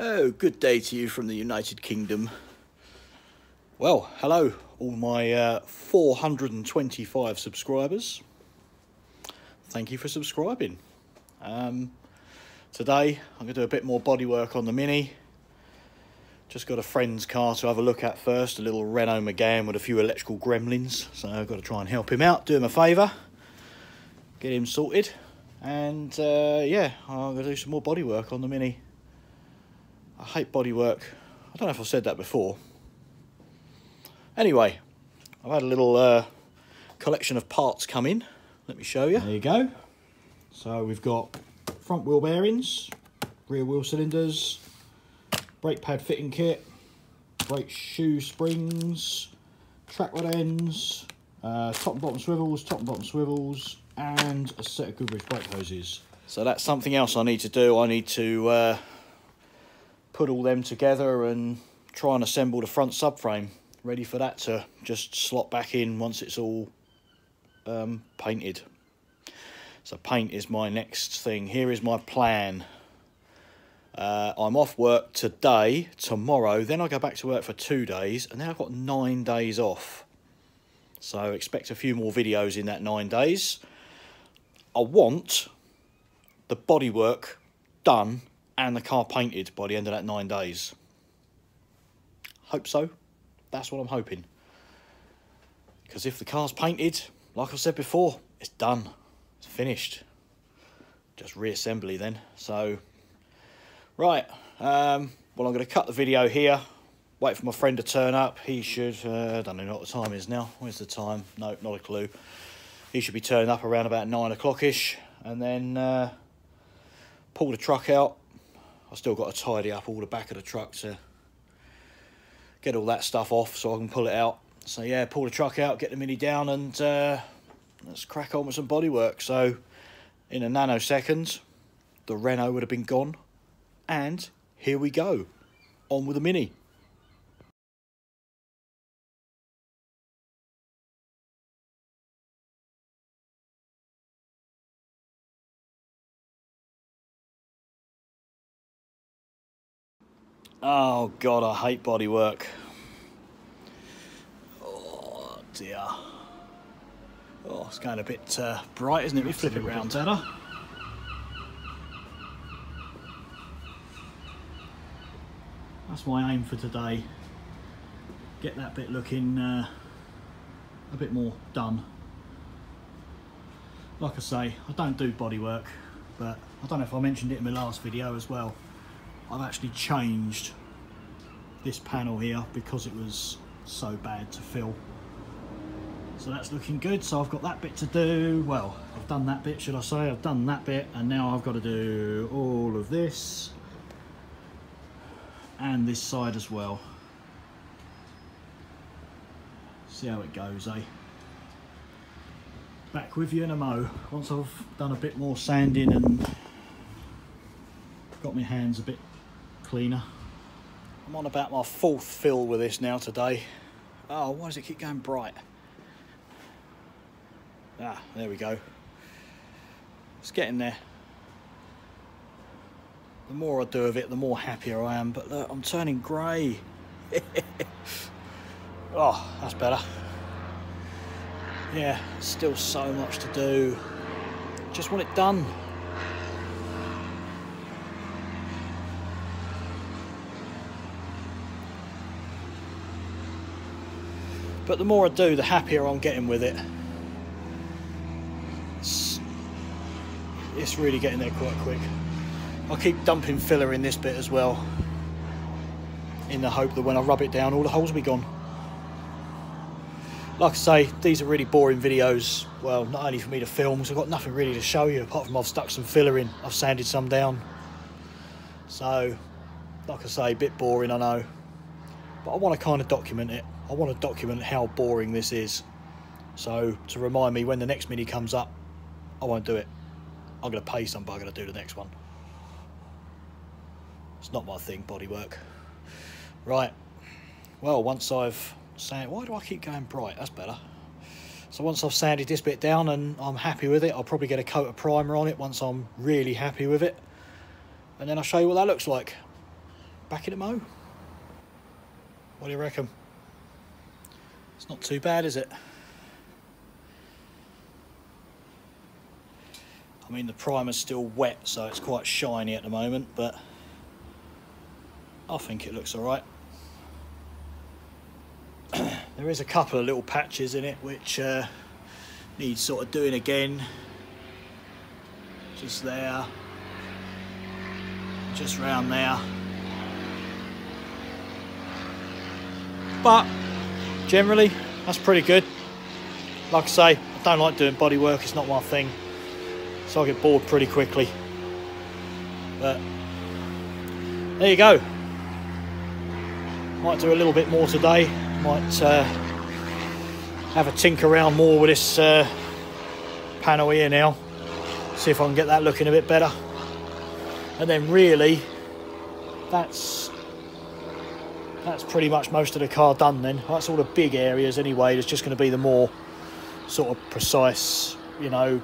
Oh, good day to you from the United Kingdom. Well, hello, all my 425 subscribers. Thank you for subscribing. Today, I'm going to do a bit more bodywork on the Mini. Just got a friend's car to have a look at first, a little Renault Megane with a few electrical gremlins. So I've got to try and help him out, do him a favour, get him sorted. And yeah, I'm going to do some more bodywork on the Mini. I hate bodywork. I don't know if I've said that before. Anyway, I've had a little collection of parts come in. Let me show you. There you go. So we've got front wheel bearings, rear wheel cylinders, brake pad fitting kit, brake shoe springs, track rod ends, top and bottom swivels, and a set of Goodrich brake hoses. So that's something else I need to do. I need to put all them together and try and assemble the front subframe, ready for that to just slot back in once it's all painted. So paint is my next thing. Here is my plan. I'm off work today, tomorrow, then I go back to work for 2 days, and then I've got 9 days off. So expect a few more videos in that 9 days. I want the bodywork done and the car painted by the end of that 9 days. Hope so. That's what I'm hoping. Because if the car's painted, like I said before, it's done. It's finished. Just reassembly then. So, right. Well, I'm going to cut the video here. Wait for my friend to turn up. He should, I don't know what the time is now. Where's the time? No, not a clue. He should be turning up around about 9 o'clock-ish. And then pull the truck out. I've still got to tidy up all the back of the truck to get all that stuff off so I can pull it out. So yeah, pull the truck out, get the Mini down, and let's crack on with some bodywork. So in a nanosecond, the Renault would have been gone, and here we go, on with the Mini. Oh God, I hate bodywork. Oh dear. Oh, it's going a bit bright, isn't it? We flip it round better. That's my aim for today. Get that bit looking a bit more done. Like I say, I don't do bodywork, but I don't know if I mentioned it in my last video as well. I've actually changed this panel here because it was so bad to fill. So that's looking good. So I've got that bit to do. Well, I've done that bit, should I say. I've done that bit, and now I've got to do all of this and this side as well. See how it goes, eh? Back with you in a mo. Once I've done a bit more sanding and got my hands a bit cleaner. I'm on about my 4th fill with this now today. Oh, why does it keep going bright? Ah, there we go. It's getting there. The more I do of it, the more happier I am. But look, I'm turning grey. Oh, that's better. Yeah, still so much to do. Just want it done. But the more I do, the happier I'm getting with it. It's really getting there quite quick. I'll keep dumping filler in this bit as well, in the hope that when I rub it down, all the holes will be gone. Like I say, these are really boring videos. Well, not only for me to film, because I've got nothing really to show you, apart from I've stuck some filler in. I've sanded some down. So, like I say, a bit boring, I know. But I want to kind of document it. I want to document how boring this is. So, to remind me when the next Mini comes up, I won't do it. I'm going to pay some bugger to do the next one. It's not my thing, bodywork. Right. Well, once I've sanded... Why do I keep going bright? That's better. So once I've sanded this bit down and I'm happy with it, I'll probably get a coat of primer on it once I'm really happy with it. And then I'll show you what that looks like. back in the mow. What do you reckon? It's not too bad, is it? I mean, the primer's still wet, so it's quite shiny at the moment, but I think it looks all right. There is a couple of little patches in it which need sort of doing again. Just there, just round there. But generally, that's pretty good. Like I say, I don't like doing body work, it's not my thing. So I get bored pretty quickly. But there you go. Might do a little bit more today. Might have a tinker around more with this panel here now. See if I can get that looking a bit better. And then really, that's pretty much most of the car done then. That's all the big areas anyway. There's just going to be the more sort of precise, you know,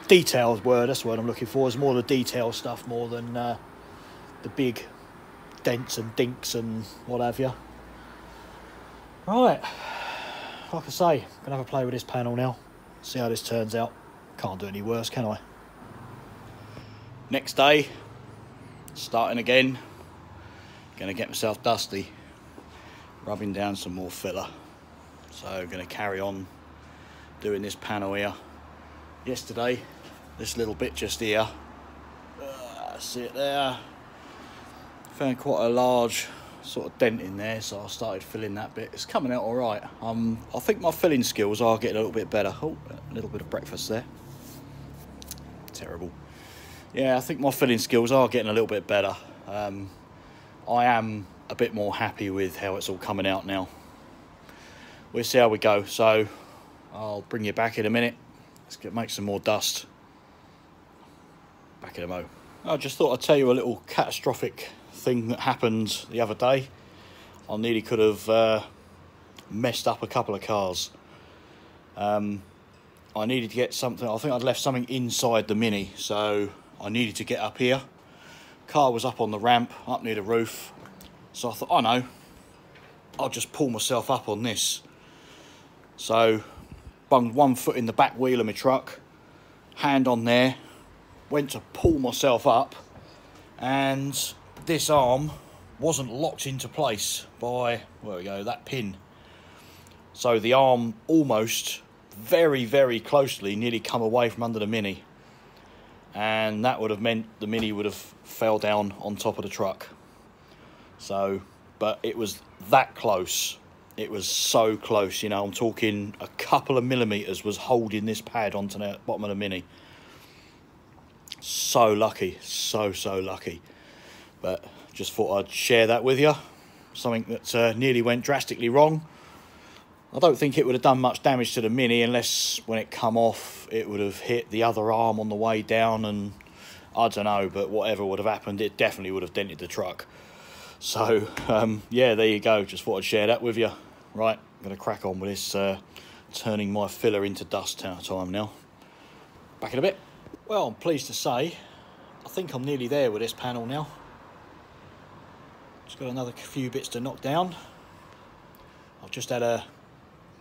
detailed word. That's the word I'm looking for. Is more the detail stuff more than the big dents and dinks and what have you. Right, like I say, I'm gonna have a play with this panel now. See how this turns out. Can't do any worse, can I? Next day, starting again. Gonna get myself dusty, rubbing down some more filler. So gonna carry on doing this panel here. Yesterday, this little bit just here, see it there, found quite a large sort of dent in there, so I started filling that bit. It's coming out all right. I think my filling skills are getting a little bit better. Oh, a little bit of breakfast there. Terrible. Yeah, I think my filling skills are getting a little bit better. I am a bit more happy with how it's all coming out now. We'll see how we go. So I'll bring you back in a minute. Let's make some more dust. Back in the mow. I just thought I'd tell you a little catastrophic thing that happened the other day. I nearly could have messed up a couple of cars. I needed to get something. I think I'd left something inside the Mini, so I needed to get up here. Car was up on the ramp, up near the roof. So I thought, oh no, I'll just pull myself up on this. So bunged one foot in the back wheel of my truck, hand on there, went to pull myself up, and this arm wasn't locked into place by, there we go, that pin. So the arm almost very, very closely nearly come away from under the Mini, and that would have meant the Mini would have fell down on top of the truck. So, but it was that close. It was so close, you know, I'm talking a couple of millimetres was holding this pad onto the bottom of the Mini. So lucky, so lucky. But just thought I'd share that with you. Something that nearly went drastically wrong. I don't think it would have done much damage to the Mini unless when it come off it would have hit the other arm on the way down, and I don't know, but whatever would have happened, it definitely would have dented the truck. So yeah, there you go. Just thought I'd share that with you. Right, I'm going to crack on with this turning my filler into dust time now. Back in a bit. Well, I'm pleased to say I think I'm nearly there with this panel now. Just got another few bits to knock down. I've just had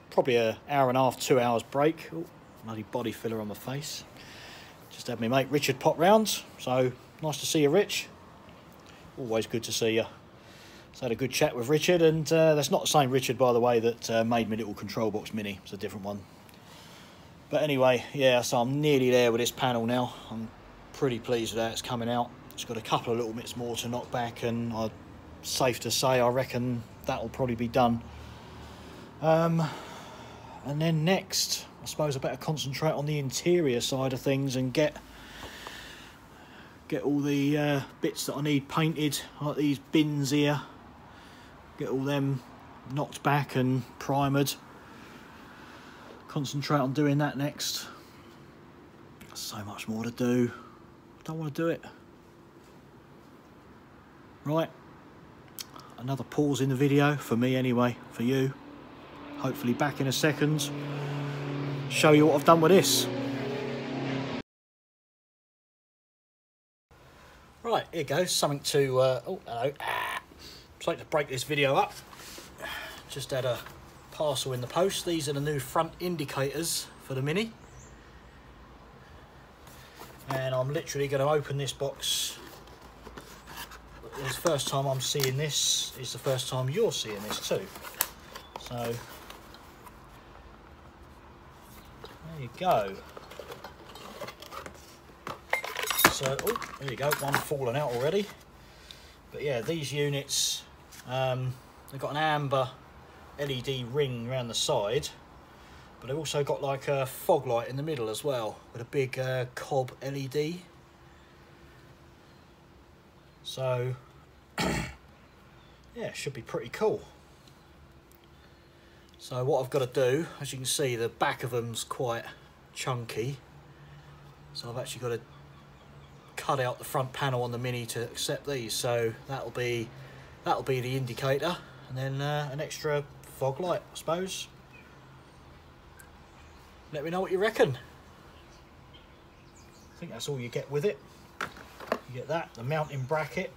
probably an hour and a half, 2 hours break. Oh, bloody body filler on my face. Just had my mate Richard pop round, so nice to see you, Rich. Always good to see you. So I had a good chat with Richard, and that's not the same Richard, by the way, that made my little control box Mini. It's a different one. But anyway, yeah, so I'm nearly there with this panel now. I'm pretty pleased with how it's coming out. It's got a couple of little bits more to knock back, and safe to say I reckon that'll probably be done. And then next, I suppose I better concentrate on the interior side of things and get all the bits that I need painted, like these bins here. Get all them knocked back and primered. Concentrate on doing that next. So much more to do. I don't want to do it. Right. Another pause in the video, for me anyway, for you. Hopefully back in a second. Show you what I've done with this. Right, here goes. Something to... oh, hello. So to break this video up, just had a parcel in the post. These are the new front indicators for the Mini. And I'm literally going to open this box. It's the first time I'm seeing this. It's the first time you're seeing this too. So, there you go. So, oh, there you go, one fallen out already. But yeah, these units, they've got an amber LED ring around the side, but they've also got like a fog light in the middle as well, with a big cob LED. So, yeah, should be pretty cool. So what I've got to do, as you can see, the back of them's quite chunky. So I've actually got to cut out the front panel on the Mini to accept these. So that'll be the indicator, and then an extra fog light, I suppose. Let me know what you reckon. I think that's all you get with it. You get that, the mounting bracket,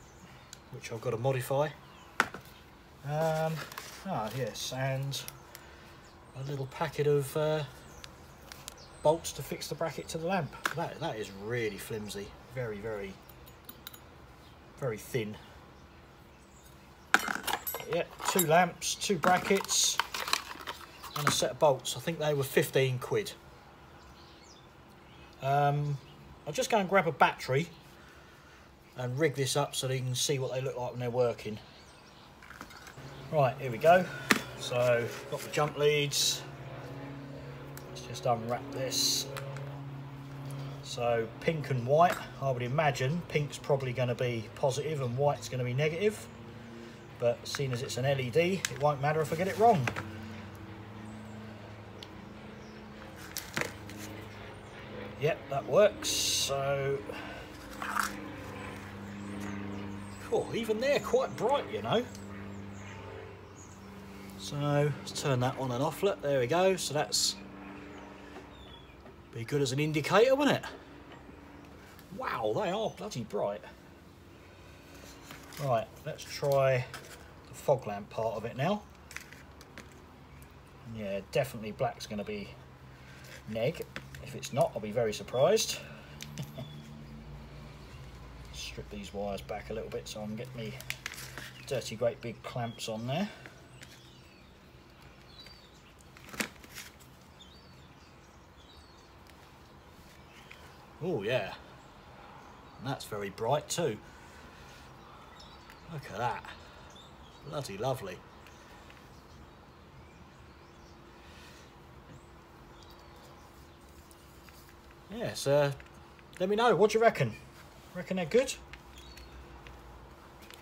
which I've got to modify. Yes, and a little packet of bolts to fix the bracket to the lamp. That is really flimsy, very, very, very thin. But yeah, 2 lamps, 2 brackets, and a set of bolts. I think they were 15 quid. I'll just go and grab a battery and rig this up so that you can see what they look like when they're working. Right, here we go. So, got the jump leads. Let's just unwrap this. So, pink and white, I would imagine pink's probably going to be positive and white's going to be negative. But seeing as it's an LED, it won't matter if I get it wrong. Yep, that works. So, oh, even they're quite bright, you know. So let's turn that on and off. Look, there we go. So that's be good as an indicator, wouldn't it? Wow, they are bloody bright. Right, let's try the fog lamp part of it now. Yeah, definitely black's going to be neg. If it's not, I'll be very surprised. Strip these wires back a little bit so I can get me dirty great big clamps on there. Oh yeah, and that's very bright too. Look at that, bloody lovely. Yes, let me know, what do you reckon? Reckon they're good?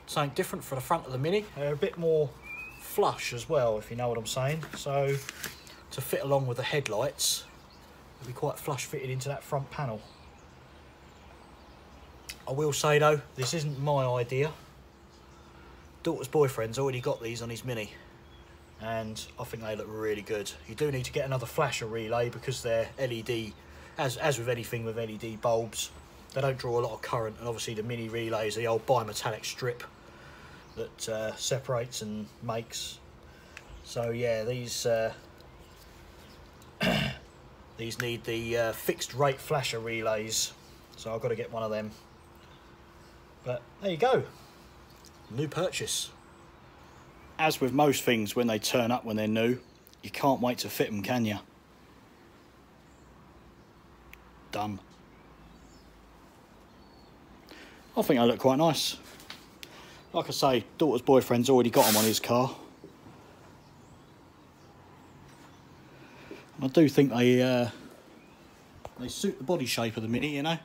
Something different for the front of the Mini. They're a bit more flush as well, if you know what I'm saying. So to fit along with the headlights, it'll be quite flush fitted into that front panel. I will say though, this isn't my idea. Daughter's boyfriend's already got these on his Mini, and I think they look really good. You do need to get another flasher relay because they're LED, as with anything with LED bulbs, they don't draw a lot of current, and obviously the Mini relay is the old bimetallic strip that separates and makes. So yeah, these these need the fixed rate flasher relays, so I've got to get one of them. But there you go, new purchase. As with most things when they turn up when they're new, you can't wait to fit them, can you? Done. I think they look quite nice. Like I say, daughter's boyfriend's already got them on his car. I do think they suit the body shape of the Mini, you know.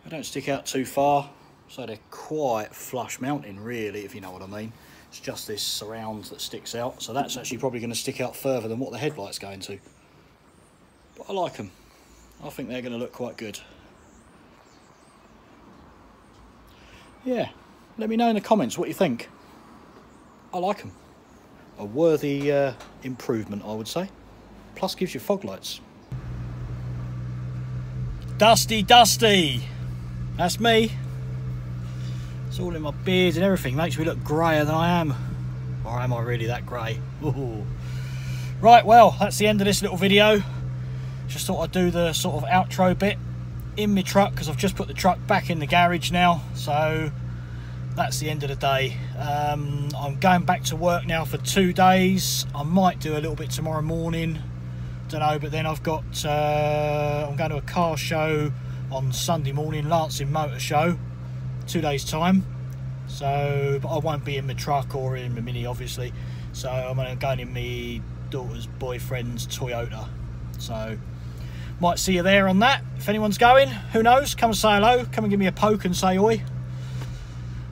They don't stick out too far, so they're quite flush mounting really, if you know what I mean. It's just this surround that sticks out, so that's actually probably going to stick out further than what the headlight's going to. But I like them. I think they're going to look quite good. Yeah, let me know in the comments what you think. I like them. A worthy improvement, I would say. Plus gives you fog lights. Dusty! That's me. It's all in my beard and everything. Makes me look greyer than I am. Or am I really that grey? Right, well, that's the end of this little video. Just thought I'd do the sort of outro bit in my truck, because I've just put the truck back in the garage now. So that's the end of the day. I'm going back to work now for 2 days. I might do a little bit tomorrow morning, don't know, but then I've got I'm going to a car show on Sunday morning, Lancing Motor Show, 2 days time. So, but I won't be in my truck or in my Mini, obviously. So I'm going in my daughter's boyfriend's Toyota. So might see you there on that. If anyone's going, who knows, come and say hello, come and give me a poke and say oi.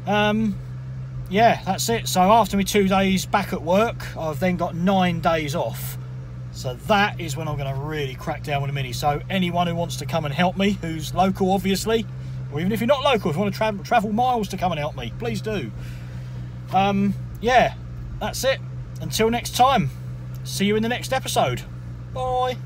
Yeah, that's it. So after my 2 days back at work, I've then got 9 days off. So that is when I'm going to really crack down with a Mini. So anyone who wants to come and help me, who's local obviously, or even if you're not local, if you want to travel miles to come and help me, please do. Yeah, that's it. Until next time, see you in the next episode. Bye.